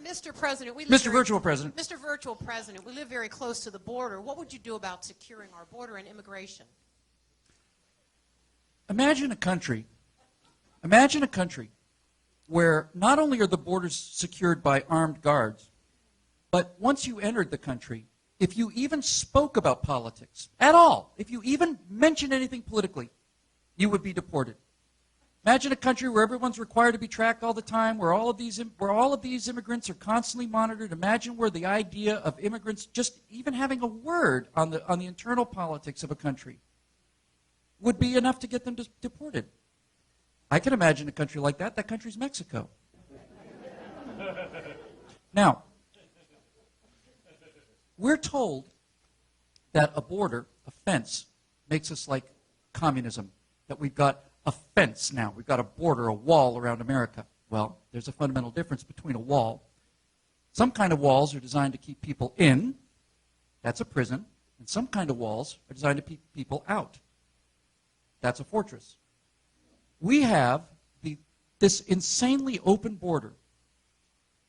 Mr. President, Mr. Virtual President. Mr. Virtual President, we live very close to the border. What would you do about securing our border and immigration? Imagine a country where not only are the borders secured by armed guards, but once you entered the country, if you even spoke about politics at all, if you even mentioned anything politically, you would be deported. Imagine a country where everyone's required to be tracked all the time, where all of these immigrants are constantly monitored. Imagine where the idea of immigrants just even having a word on the internal politics of a country would be enough to get them deported. I can imagine a country like that. That country's Mexico. Now, we're told that a border, a fence, makes us like communism, that we've got a fence now. We've got a border, a wall around America. Well, there's a fundamental difference between a wall. Some kind of walls are designed to keep people in. That's a prison. And some kind of walls are designed to keep people out. That's a fortress. We have this insanely open border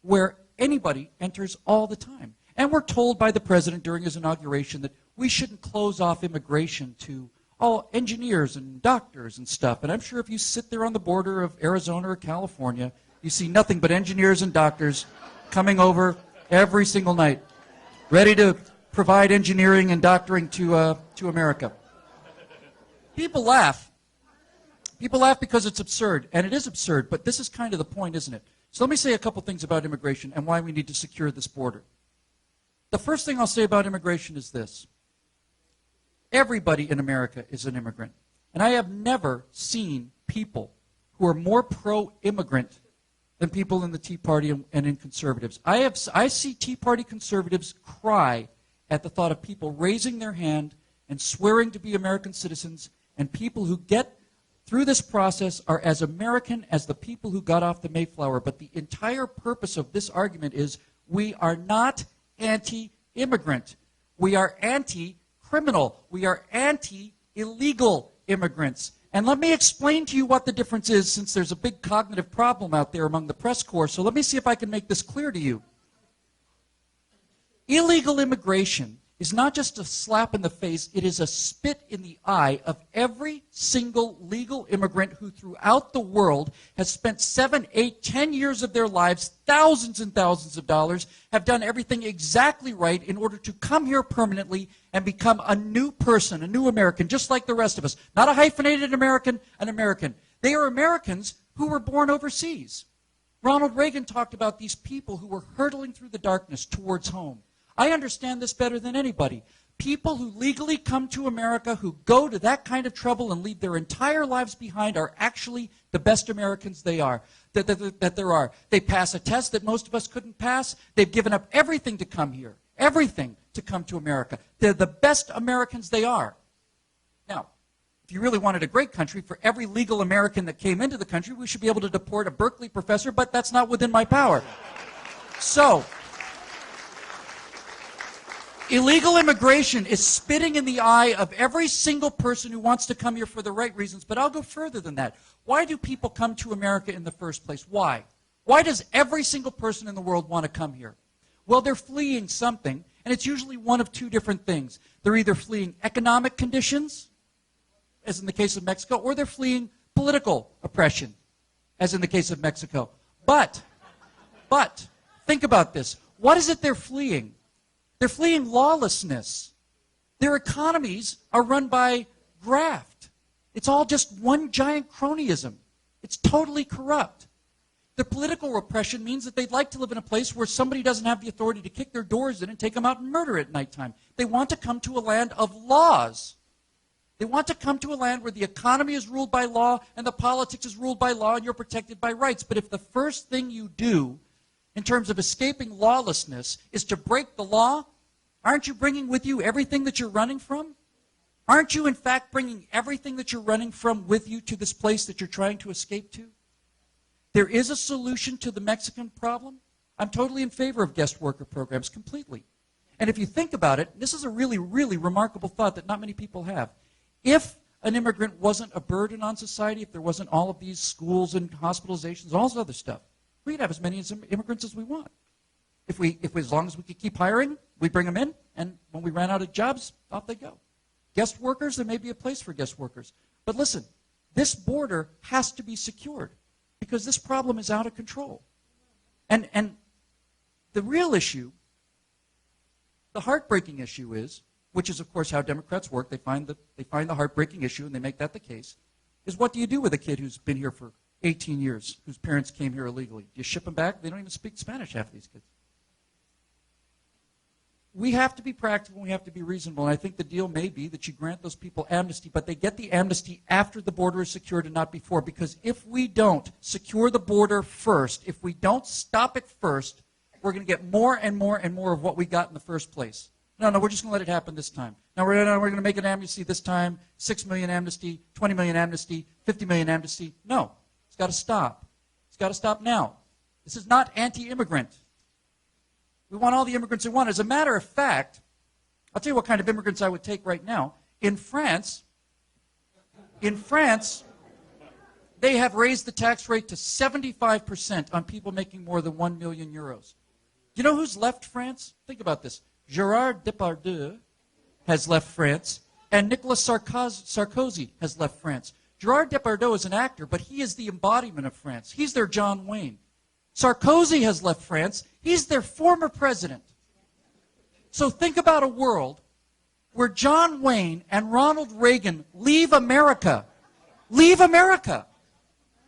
where anybody enters all the time. And we're told by the president during his inauguration that we shouldn't close off immigration to all engineers and doctors and stuff. And I'm sure if you sit there on the border of Arizona or California, you see nothing but engineers and doctors coming over every single night, ready to provide engineering and doctoring to America. People laugh. People laugh because it's absurd, and it is absurd, but this is kind of the point, isn't it? So let me say a couple things about immigration and why we need to secure this border. The first thing I'll say about immigration is this. Everybody in America is an immigrant. And I have never seen people who are more pro-immigrant than people in the Tea Party and in conservatives. I see Tea Party conservatives cry at the thought of people raising their hand and swearing to be American citizens, and people who get through this process are as American as the people who got off the Mayflower. But the entire purpose of this argument is we are not anti-immigrant. We are anti-criminal. We are anti-illegal immigrants. And let me explain to you what the difference is, since there's a big cognitive problem out there among the press corps. So let me see if I can make this clear to you. Illegal immigration is not just a slap in the face, it is a spit in the eye of every single legal immigrant who throughout the world has spent 7, 8, 10 years of their lives, thousands and thousands of dollars, have done everything exactly right in order to come here permanently and become a new person, a new American, just like the rest of us. Not a hyphenated American, an American. They are Americans who were born overseas. Ronald Reagan talked about these people who were hurtling through the darkness towards home. I understand this better than anybody. People who legally come to America, who go to that kind of trouble and leave their entire lives behind, are actually the best Americans there are. They pass a test that most of us couldn't pass. They've given up everything to come here, everything to come to America. They're the best Americans they are. Now, if you really wanted a great country, for every legal American that came into the country, we should be able to deport a Berkeley professor, but that's not within my power. So, illegal immigration is spitting in the eye of every single person who wants to come here for the right reasons, but I'll go further than that. Why do people come to America in the first place? Why? Why does every single person in the world want to come here? Well, they're fleeing something, and it's usually one of two different things. They're either fleeing economic conditions, as in the case of Mexico, or they're fleeing political oppression, as in the case of Mexico. But, think about this. What is it they're fleeing? They're fleeing lawlessness. Their economies are run by graft. It's all just one giant cronyism. It's totally corrupt. The political repression means that they'd like to live in a place where somebody doesn't have the authority to kick their doors in and take them out and murder at nighttime. They want to come to a land of laws. They want to come to a land where the economy is ruled by law and the politics is ruled by law and you're protected by rights. But if the first thing you do in terms of escaping lawlessness is to break the law, aren't you bringing with you everything that you're running from? Aren't you, in fact, bringing everything that you're running from with you to this place that you're trying to escape to? There is a solution to the Mexican problem. I'm totally in favor of guest worker programs, completely. And if you think about it, this is a really, really remarkable thought that not many people have. If an immigrant wasn't a burden on society, if there wasn't all of these schools and hospitalizations, all this other stuff, we'd have as many immigrants as we want. As long as we could keep hiring, we bring them in, and when we ran out of jobs, off they go. Guest workers, there may be a place for guest workers. But listen, this border has to be secured because this problem is out of control. And the real issue, the heartbreaking issue is, which is of course how Democrats work, they find the heartbreaking issue and they make that the case, is what do you do with a kid who's been here for 18 years, whose parents came here illegally? Do you ship them back? They don't even speak Spanish, half of these kids. We have to be practical, we have to be reasonable, and I think the deal may be that you grant those people amnesty, but they get the amnesty after the border is secured and not before, because if we don't secure the border first, if we don't stop it first, we're going to get more and more and more of what we got in the first place. No, we're just going to let it happen this time. Now we're going to make an amnesty this time, 6 million amnesty, 20 million amnesty, 50 million amnesty. No, it's got to stop. It's got to stop now. This is not anti-immigrant. We want all the immigrants we want. As a matter of fact, I'll tell you what kind of immigrants I would take right now. In France, they have raised the tax rate to 75% on people making more than 1 million euros. Do you know who's left France? Think about this. Gérard Depardieu has left France, and Nicolas Sarkozy has left France. Gérard Depardieu is an actor, but he is the embodiment of France. He's their John Wayne. Sarkozy has left France. He's their former president. So think about a world where John Wayne and Ronald Reagan leave America. Leave America.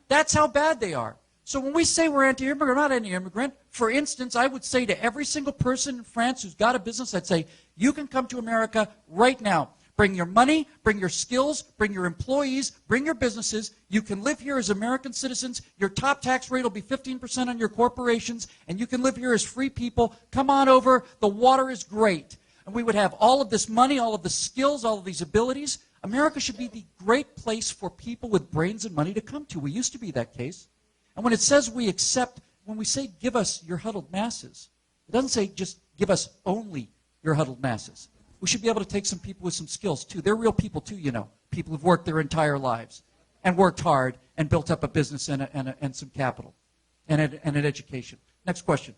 That's how bad they are. So when we say we're anti-immigrant, we're not anti-immigrant. For instance, I would say to every single person in France who's got a business, I'd say, you can come to America right now. Bring your money, bring your skills, bring your employees, bring your businesses. You can live here as American citizens. Your top tax rate will be 15% on your corporations, and you can live here as free people. Come on over. The water is great. And we would have all of this money, all of the skills, all of these abilities. America should be the great place for people with brains and money to come to. We used to be that case. And when it says we accept, when we say give us your huddled masses, it doesn't say just give us only your huddled masses. We should be able to take some people with some skills, too. They're real people, too, you know. People who've worked their entire lives and worked hard and built up a business and some capital and an education. Next question.